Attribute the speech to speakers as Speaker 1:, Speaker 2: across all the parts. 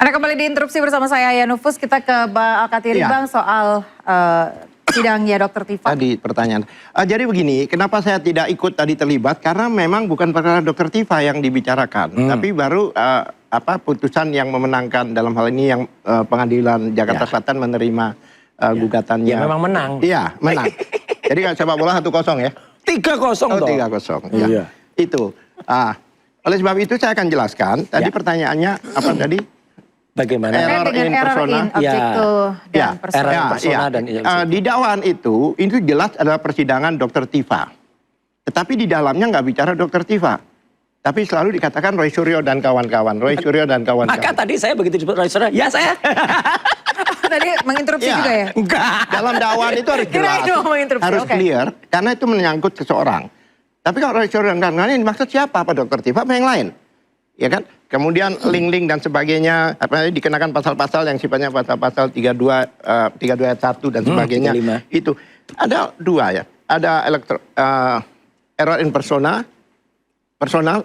Speaker 1: Anda kembali diinterupsi bersama saya Yanufus. Kita ke Mbak Alkatiri, Bang, soal sidangnya Dr. Tifa.
Speaker 2: Tadi pertanyaan. Jadi begini, kenapa saya tidak ikut tadi terlibat? Karena memang bukan perkara Dr. Tifa yang dibicarakan, tapi baru putusan yang memenangkan dalam hal ini yang Pengadilan Jakarta Selatan menerima gugatannya.
Speaker 3: Ya memang menang.
Speaker 2: Iya, menang. Jadi sepak bola 1-0 ya?
Speaker 3: 3-0
Speaker 2: dong. 3-0. Ya. Iya. Itu. Oleh sebab itu saya akan jelaskan. Tadi pertanyaannya apa tadi?
Speaker 3: Bagaimana?
Speaker 2: Error in persona.
Speaker 1: Dan persona.
Speaker 2: Di dakwaan itu jelas adalah persidangan Dr. Tifa. Tetapi di dalamnya nggak bicara Dr. Tifa. Tapi selalu dikatakan Roy Suryo dan kawan-kawan. Roy Suryo dan kawan-kawan.
Speaker 3: Maka tadi saya begitu disebut Roy Suryo, ya saya.
Speaker 1: Tadi menginterupsi juga ya?
Speaker 2: Enggak. Dalam dakwaan itu harus jelas. Harus clear. Karena itu menyangkut seseorang. Tapi kalau Roy Suryo dan kawan-kawan ini maksud siapa? Apa Dr. Tifa apa yang lain? Ya kan? Kemudian link-link dan sebagainya, dikenakan pasal-pasal yang sifatnya pasal-pasal 32 ayat 1 dan sebagainya.
Speaker 3: 35.
Speaker 2: Itu ada dua ya. Ada error in personal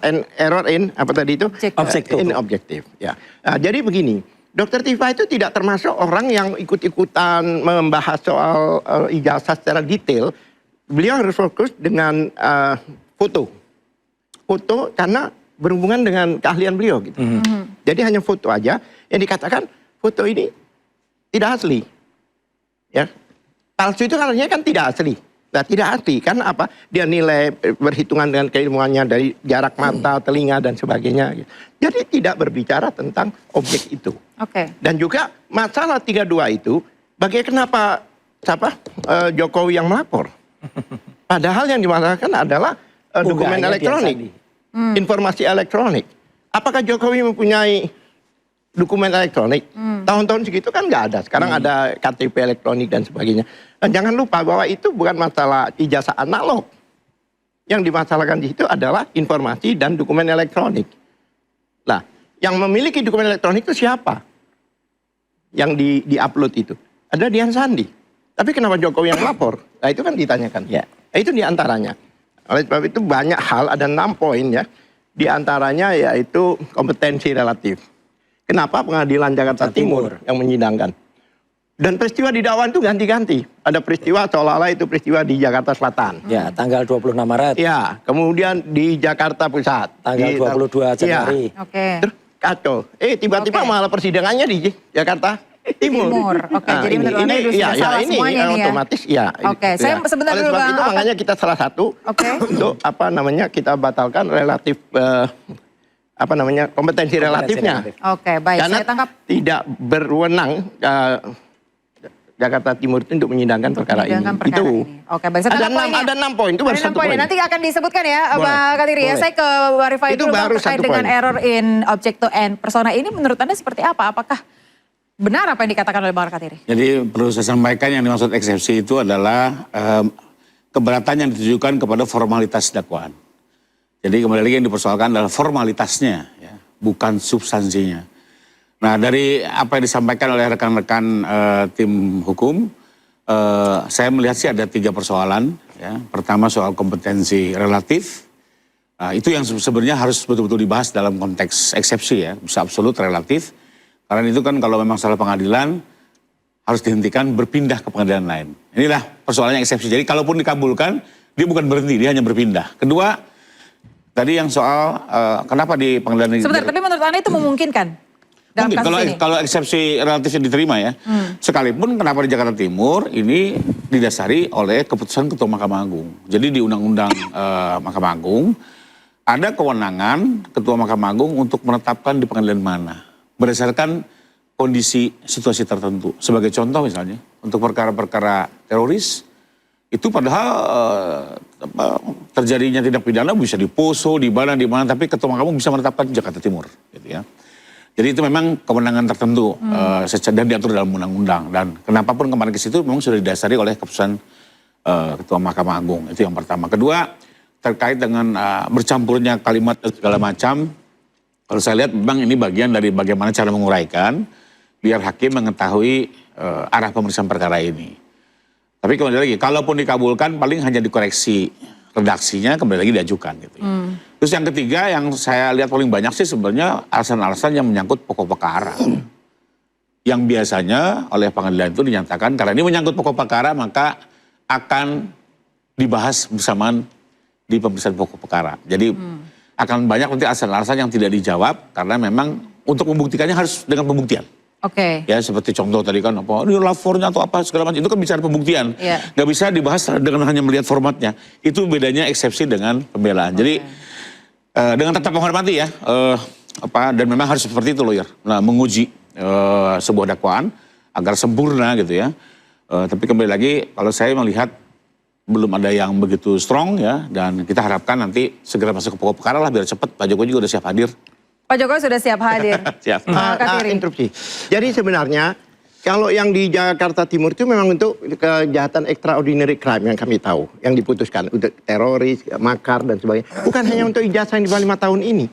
Speaker 2: and error in apa tadi itu? In objektif. Ya. Jadi begini, Dr. Tifa itu tidak termasuk orang yang ikut-ikutan membahas soal ijazah secara detail. Beliau harus fokus dengan foto karena berhubungan dengan keahlian beliau gitu. Jadi hanya foto aja yang dikatakan foto ini tidak asli. Ya. Palsu itu artinya kan tidak asli. Nah, tidak asli karena apa? Dia nilai berhitungan dengan keilmuannya dari jarak mata, telinga dan sebagainya. Jadi tidak berbicara tentang objek itu. Dan juga masalah 32 itu kenapa Jokowi yang melapor? Padahal yang dimasalahkan adalah dokumen elektronik. Informasi elektronik. Apakah Jokowi mempunyai dokumen elektronik? Tahun-tahun segitu kan nggak ada. Sekarang ada KTP elektronik dan sebagainya. Dan jangan lupa bahwa itu bukan masalah ijazah analog. Yang dimasalahkan di situ adalah informasi dan dokumen elektronik. Nah, yang memiliki dokumen elektronik itu siapa? Yang di-upload itu. Ada Dian Sandi. Tapi kenapa Jokowi yang lapor? Nah, itu kan ditanyakan. Nah, itu diantaranya. Oleh sebab itu banyak hal, ada 6 poin ya. Di antaranya yaitu kompetensi relatif. Kenapa Pengadilan Jakarta Timur yang menyidangkan? Dan peristiwa di dakwaan itu ganti-ganti. Ada peristiwa seolah-olah itu peristiwa di Jakarta Selatan.
Speaker 3: Ya, tanggal 26 Maret.
Speaker 2: Ya, kemudian di Jakarta Pusat.
Speaker 3: Tanggal 22 Januari.
Speaker 2: Terus kacau. Tiba-tiba malah persidangannya di Jakarta Timur.
Speaker 1: Jadi menurut Anda sudah salah semuanya nih ya? Otomatis ya. Saya sebentar dulu Bang.
Speaker 2: Itu makanya kita salah satu untuk kita batalkan relatif kompetensi relatifnya.
Speaker 1: Baik.
Speaker 2: Karena
Speaker 1: saya tangkap.
Speaker 2: Tidak berwenang Jakarta Timur itu untuk menyidangkan perkara ini. Itu.
Speaker 1: Baik. Saya
Speaker 2: Ada 6 poin. Itu baru 1 poin.
Speaker 1: Nanti akan disebutkan ya, Mbak Katiri ya. Saya ke Warifai dulu terkait dengan error in object to end persona ini. Menurut Anda seperti apa? Apakah benar apa yang dikatakan oleh Bang Katiri?
Speaker 4: Jadi perlu saya sampaikan yang dimaksud eksepsi itu adalah keberatan yang ditujukan kepada formalitas dakwaan. Jadi kembali lagi yang dipersoalkan adalah formalitasnya, ya, bukan substansinya. Nah dari apa yang disampaikan oleh rekan-rekan tim hukum, saya melihat sih ada 3 persoalan. Ya. Pertama soal kompetensi relatif, itu yang sebenarnya harus betul-betul dibahas dalam konteks eksepsi ya, bisa absolut relatif. Karena itu kan kalau memang salah pengadilan harus dihentikan berpindah ke pengadilan lain. Inilah persoalannya eksepsi. Jadi kalaupun dikabulkan dia bukan berhenti, dia hanya berpindah. Kedua, tadi yang soal kenapa di pengadilan ini...
Speaker 1: Sebentar, tapi menurut Anda itu memungkinkan?
Speaker 4: Mungkin kalau eksepsi relatifnya diterima ya. Sekalipun kenapa di Jakarta Timur ini didasari oleh keputusan Ketua Mahkamah Agung. Jadi di Undang-Undang Mahkamah Agung ada kewenangan Ketua Mahkamah Agung untuk menetapkan di pengadilan mana. Berdasarkan kondisi situasi tertentu. Sebagai contoh misalnya, untuk perkara-perkara teroris, itu padahal terjadinya tindak pidana bisa di Poso, di mana, tapi Ketua Mahkamah Agung bisa menetapkan Jakarta Timur. Gitu ya. Jadi itu memang kewenangan tertentu dan diatur dalam undang-undang. Dan kenapapun kemarin ke situ memang sudah didasari oleh keputusan Ketua Mahkamah Agung. Itu yang pertama. Kedua, terkait dengan bercampurnya kalimat dan segala macam, kalau saya lihat memang ini bagian dari bagaimana cara menguraikan biar hakim mengetahui arah pemeriksaan perkara ini. Tapi kembali lagi, kalaupun dikabulkan paling hanya dikoreksi redaksinya, kembali lagi diajukan gitu ya. Terus yang ketiga yang saya lihat paling banyak sih sebenarnya alasan-alasan yang menyangkut pokok perkara. Yang biasanya oleh pengadilan itu dinyatakan karena ini menyangkut pokok perkara maka akan dibahas bersamaan di pemeriksaan pokok perkara. Jadi akan banyak nanti alasan-alasan yang tidak dijawab karena memang untuk membuktikannya harus dengan pembuktian.
Speaker 1: Oke.
Speaker 4: Ya seperti contoh tadi kan apa ini lapornya atau apa segala macam itu kan bicara pembuktian.
Speaker 1: Iya.
Speaker 4: Nggak bisa dibahas dengan hanya melihat formatnya. Itu bedanya eksepsi dengan pembelaan. Jadi dengan tetap menghormati ya dan memang harus seperti itu lawyer. Nah, menguji sebuah dakwaan agar sempurna gitu ya. Tapi kembali lagi kalau saya melihat belum ada yang begitu strong ya dan kita harapkan nanti segera masuk ke pokok perkara lah biar cepat. Pak Jokowi juga udah siap hadir.
Speaker 1: Pak Jokowi sudah siap hadir.
Speaker 4: Siap.
Speaker 2: Interupsi. Jadi sebenarnya kalau yang di Jakarta Timur itu memang untuk kejahatan extraordinary crime yang kami tahu, yang diputuskan untuk teroris, makar dan sebagainya. Bukan hanya untuk ijazah yang di bawah 5 tahun ini.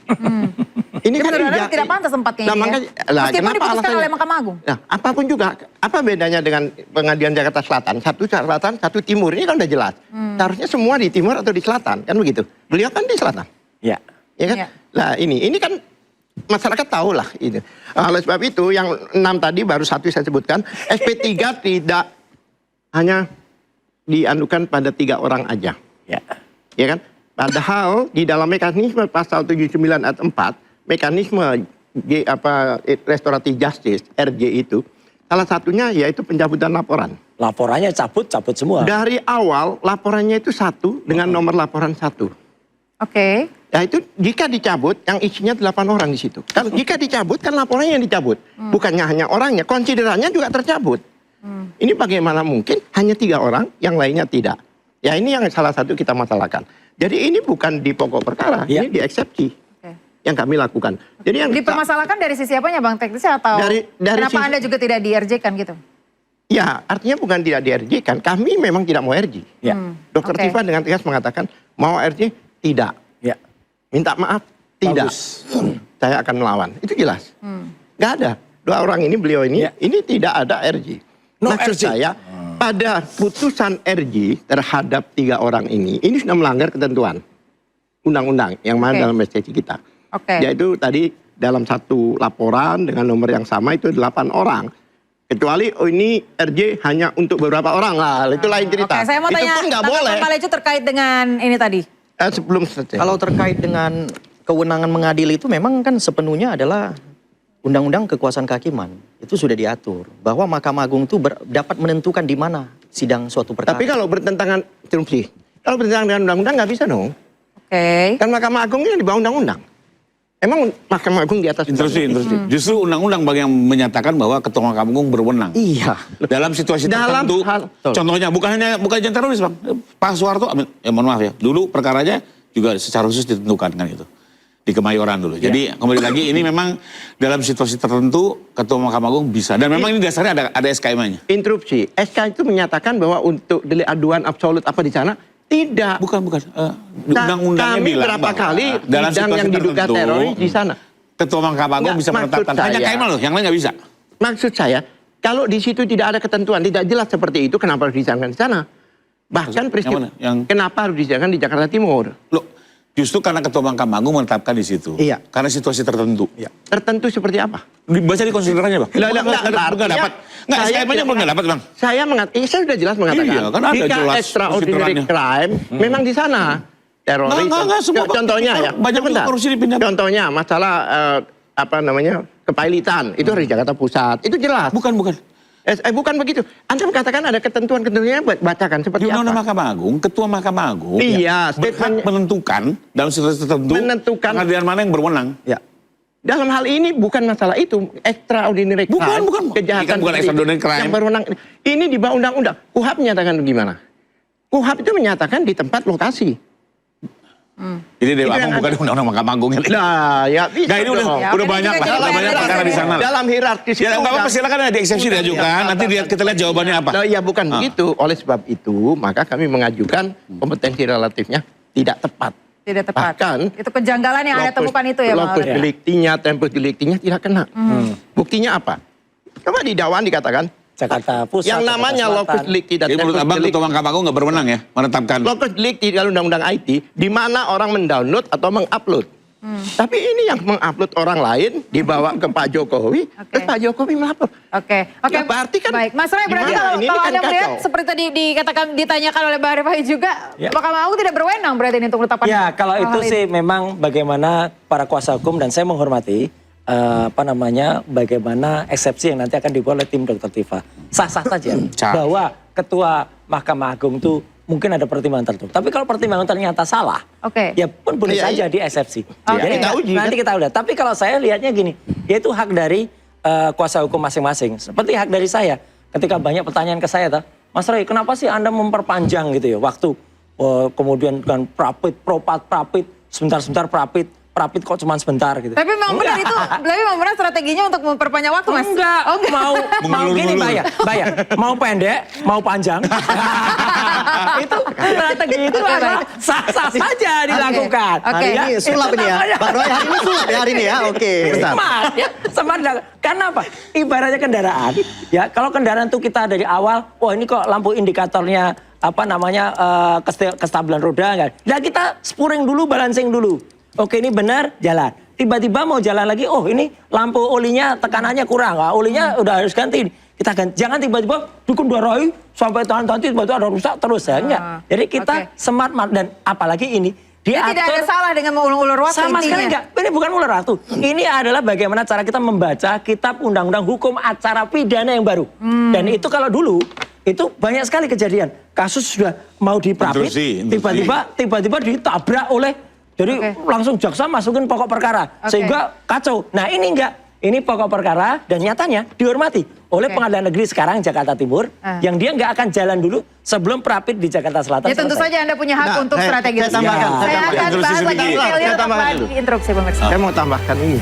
Speaker 2: Ini kan
Speaker 1: tidak pantas tempatnya
Speaker 2: nah,
Speaker 1: ini
Speaker 2: makanya,
Speaker 1: ya. Meskipun diputuskan oleh Mahkamah Agung.
Speaker 2: Nah, apapun juga, apa bedanya dengan pengadilan Jakarta Selatan? Satu selatan, satu timur, ini kan udah jelas. Seharusnya semua di timur atau di selatan, kan begitu. Beliau kan di selatan.
Speaker 3: Ya.
Speaker 2: Ya kan?
Speaker 1: Ya.
Speaker 2: Nah ini kan masyarakat tahu lah ini. Oleh sebab itu yang 6 tadi baru satu saya sebutkan, SP3 tidak hanya dianukan pada 3 orang aja.
Speaker 3: Ya.
Speaker 2: Ya kan? Padahal di dalam mekanisme pasal 79 ayat 4, mekanisme restoratif justice RJ itu salah satunya yaitu pencabutan laporan.
Speaker 3: Laporannya cabut semua.
Speaker 2: Dari awal laporannya itu 1 dengan nomor laporan 1.
Speaker 1: Oke.
Speaker 2: Nah itu jika dicabut, yang isinya 8 orang di situ. Kalau jika dicabut, kan laporannya yang dicabut. Bukannya hanya orangnya, konsiderannya juga tercabut. Ini bagaimana mungkin hanya 3 orang, yang lainnya tidak. Ya ini yang salah satu kita masalahkan. Jadi ini bukan di pokok perkara, ini di eksepsi yang kami lakukan. Jadi yang
Speaker 1: dipermasalahkan dari sisi apanya Bang, teknisnya atau
Speaker 2: dari
Speaker 1: kenapa
Speaker 2: sisi,
Speaker 1: Anda juga tidak di-RJ-kan gitu?
Speaker 2: Ya artinya bukan tidak di-RJ-kan, kami memang tidak mau RJ.
Speaker 3: Ya.
Speaker 2: Dr. Tifa dengan tegas mengatakan mau RJ, tidak.
Speaker 3: Ya.
Speaker 2: Minta maaf, tidak.
Speaker 3: Bagus.
Speaker 2: Saya akan melawan. Itu jelas. Nggak ada. 2 orang ini, beliau ini, ini tidak ada RJ.
Speaker 3: No
Speaker 2: Maksud
Speaker 3: RJ.
Speaker 2: saya, pada putusan RJ terhadap 3 orang ini sudah melanggar ketentuan undang-undang yang mana dalam STC kita. Yaitu tadi dalam satu laporan dengan nomor yang sama itu 8 orang. Kecuali ini RJ hanya untuk beberapa orang lah, itu lain cerita.
Speaker 1: Saya mau
Speaker 2: itu
Speaker 1: tanya,
Speaker 2: pun nggak boleh.
Speaker 1: Pak Lecu terkait dengan ini tadi.
Speaker 2: Sebelum selesai.
Speaker 5: Kalau terkait dengan kewenangan mengadili itu memang kan sepenuhnya adalah Undang-Undang Kekuasaan Kehakiman. Itu sudah diatur bahwa Mahkamah Agung itu dapat menentukan di mana sidang suatu perkara.
Speaker 2: Tapi kalau bertentangan, interupsi. Kalau bertentangan dengan undang-undang nggak bisa dong. Kan Mahkamah Agung ini di bawah undang-undang. Emang Mahkamah Agung di atas
Speaker 4: Interupsi. Justru undang-undang yang menyatakan bahwa Ketua Mahkamah Agung berwenang.
Speaker 2: Iya.
Speaker 4: Dalam situasi tertentu, contohnya bukan teroris Bang. Pak Soeharto, mohon maaf ya, dulu perkaranya juga secara khusus ditentukan kan itu. Di Kemayoran dulu. Jadi kembali lagi ini memang dalam situasi tertentu Ketua Mahkamah Agung bisa. Dan memang ini dasarnya ada SK-nya.
Speaker 2: Interupsi. SK itu menyatakan bahwa untuk delik aduan absolut apa di sana, tidak.
Speaker 4: Bukan. Undang-undangnya bilang
Speaker 2: berapa kali
Speaker 4: dalam
Speaker 2: sidang yang diduga teroris di sana.
Speaker 4: Ketua Mahkamah Agung bisa menetapkan. Hanya KMA loh, yang lain nggak bisa.
Speaker 2: Maksud saya, kalau di situ tidak ada ketentuan, tidak jelas seperti itu, kenapa harus disidangkan di sana? Bahkan peristiwa, kenapa harus disidangkan di Jakarta Timur?
Speaker 4: Loh, justru karena Ketua Mahkamah Agung menetapkan di situ.
Speaker 2: Iya.
Speaker 4: Karena situasi tertentu.
Speaker 2: Iya. Tertentu seperti apa?
Speaker 4: Dibaca di konsiderannya Bang. Nggak dapat. Nggak, SK-nya pun nggak dapat Bang.
Speaker 2: Saya sudah jelas mengatakan.
Speaker 4: Iya, kan ada
Speaker 2: jika
Speaker 4: jelas
Speaker 2: extraordinary crime, memang di sana. Teroris.
Speaker 4: Nggak, semua
Speaker 2: contohnya ya.
Speaker 4: Banyak korupsi dipindah.
Speaker 2: Contohnya masalah kepailitan. Itu dari Jakarta Pusat. Itu jelas.
Speaker 4: Bukan.
Speaker 2: Bukan begitu. Anda mengatakan ada ketentuan-ketentuannya, bacakan seperti
Speaker 4: apa? Di Undang-Undang
Speaker 2: Mahkamah
Speaker 4: Agung, Ketua Mahkamah Agung berhak menentukan dalam situasi tertentu pengadilan mana yang berwenang.
Speaker 2: Ya. Dalam hal ini bukan masalah itu, extraordinary crime.
Speaker 4: Bukan.
Speaker 2: Kejahatan
Speaker 4: bukan extraordinary crime.
Speaker 2: yang berwenang. Ini di bawah undang-undang. KUHP menyatakan gimana? KUHP itu menyatakan di tempat lokasi.
Speaker 4: Jadi Dewa Agung bukan Undang-Undang Mahkamah Agung.
Speaker 2: Nah, ya bisa.
Speaker 4: Nah, ini udah banyak perkara di sana.
Speaker 2: Dalam hierarkis
Speaker 4: ya, nggak apa-apa, silakan ada eksepsi diajukan. Nanti kita lihat jawabannya apa.
Speaker 2: Nah, ya bukan begitu. Oleh sebab itu, maka kami mengajukan kompetensi relatifnya tidak tepat.
Speaker 1: Tidak tepat.
Speaker 2: Bahkan
Speaker 1: itu kejanggalan yang Anda temukan itu ya Bang.
Speaker 2: Locus delictinya, tempus delictinya tidak kena. Buktinya apa? Coba di dakwaan dikatakan
Speaker 3: Jakarta Pusat.
Speaker 2: Yang namanya
Speaker 3: Jakarta
Speaker 2: locus
Speaker 3: Selatan.
Speaker 2: delik tidak
Speaker 4: Jadi menurut Abang Ketua Mahkamah Agung nggak berwenang ya menetapkan.
Speaker 2: locus delik di dalam undang-undang IT di mana orang mendownload atau mengupload. Tapi ini yang mengupload orang lain dibawa ke Pak Jokowi, terus Pak Jokowi melapor.
Speaker 1: Oke.
Speaker 2: Ya, berarti kan
Speaker 1: Baik, Mas Roy, berarti
Speaker 2: gimana?
Speaker 1: kalau,
Speaker 2: Ini
Speaker 1: kalau
Speaker 2: kan
Speaker 1: Anda melihat
Speaker 2: kacau.
Speaker 1: seperti tadi ditanyakan oleh Mbak Rifai juga,
Speaker 3: Ya.
Speaker 1: Mahkamah Agung tidak berwenang berarti ini untuk menetapkan
Speaker 3: Ya, kalau
Speaker 1: hal-hal
Speaker 3: itu
Speaker 1: ini.
Speaker 3: sih memang bagaimana para kuasa hukum dan saya menghormati bagaimana eksepsi yang nanti akan dibuat oleh tim Dr. Tifa. Sah-sah saja bahwa Ketua Mahkamah Agung itu mungkin ada pertimbangan tertentu. Tapi kalau pertimbangan ternyata salah, ya pun boleh
Speaker 2: Iya,
Speaker 3: saja
Speaker 2: iya.
Speaker 3: dieksepsi.
Speaker 1: Oke.
Speaker 3: Jadi
Speaker 2: Kita uji,
Speaker 3: nanti
Speaker 2: kan?
Speaker 3: kita udah. Tapi kalau saya lihatnya gini, yaitu hak dari kuasa hukum masing-masing. Seperti hak dari saya. Ketika banyak pertanyaan ke saya, Mas Roy, kenapa sih Anda memperpanjang gitu ya waktu? Kemudian dengan prapit, sebentar-sebentar prapit kok cuma sebentar gitu.
Speaker 1: Tapi memang benar itu, tapi memang benar strateginya untuk memperpanjang waktu, Mas.
Speaker 3: Enggak, mau gini bayar, mau pendek, mau panjang. Itu strategi itu adalah sah-sah saja dilakukan.
Speaker 1: Oke.
Speaker 3: Ya,
Speaker 5: Ini sulap ini ya. Pak Roy hari ini sulap ya hari ini ya. Oke.
Speaker 3: Smart ya, smart. Karena apa? Ibaratnya kendaraan, ya kalau kendaraan itu kita dari awal, wah ini kok lampu indikatornya kestabilan roda enggak. Nah kita spuring dulu, balancing dulu. Oke ini benar, jalan. Tiba-tiba mau jalan lagi, oh ini lampu olinya tekanannya kurang, olinya udah harus ganti. Kita ganti, jangan tiba-tiba dukun darai sampai nanti tiba-tiba ada rusak terus ya enggak. Jadi kita smart dan apalagi ini diatur.
Speaker 1: Tidak ada salah dengan mengulur waktu
Speaker 3: Sama sekali
Speaker 1: intinya.
Speaker 3: enggak. Ini bukan ulur waktu. Ini adalah bagaimana cara kita membaca kitab undang-undang hukum acara pidana yang baru. Dan itu kalau dulu itu banyak sekali kejadian. Kasus sudah mau diprapit,
Speaker 4: Intrusi.
Speaker 3: tiba-tiba ditabrak oleh jadi langsung jaksa masukin pokok perkara sehingga kacau. Nah, ini enggak. Ini pokok perkara dan nyatanya dihormati oleh Pengadilan Negeri sekarang Jakarta Timur yang dia nggak akan jalan dulu sebelum prapit di Jakarta Selatan.
Speaker 1: Ya tentu
Speaker 3: selesai.
Speaker 1: saja Anda punya hak untuk strategi
Speaker 2: saya tambahkan,
Speaker 1: tersebut. Saya akan bahas lagi
Speaker 2: Saya
Speaker 1: detailnya
Speaker 2: tambahkan
Speaker 1: setelah
Speaker 2: dulu.
Speaker 1: diinterupsi pemirsa.
Speaker 2: Saya mau tambahkan ini.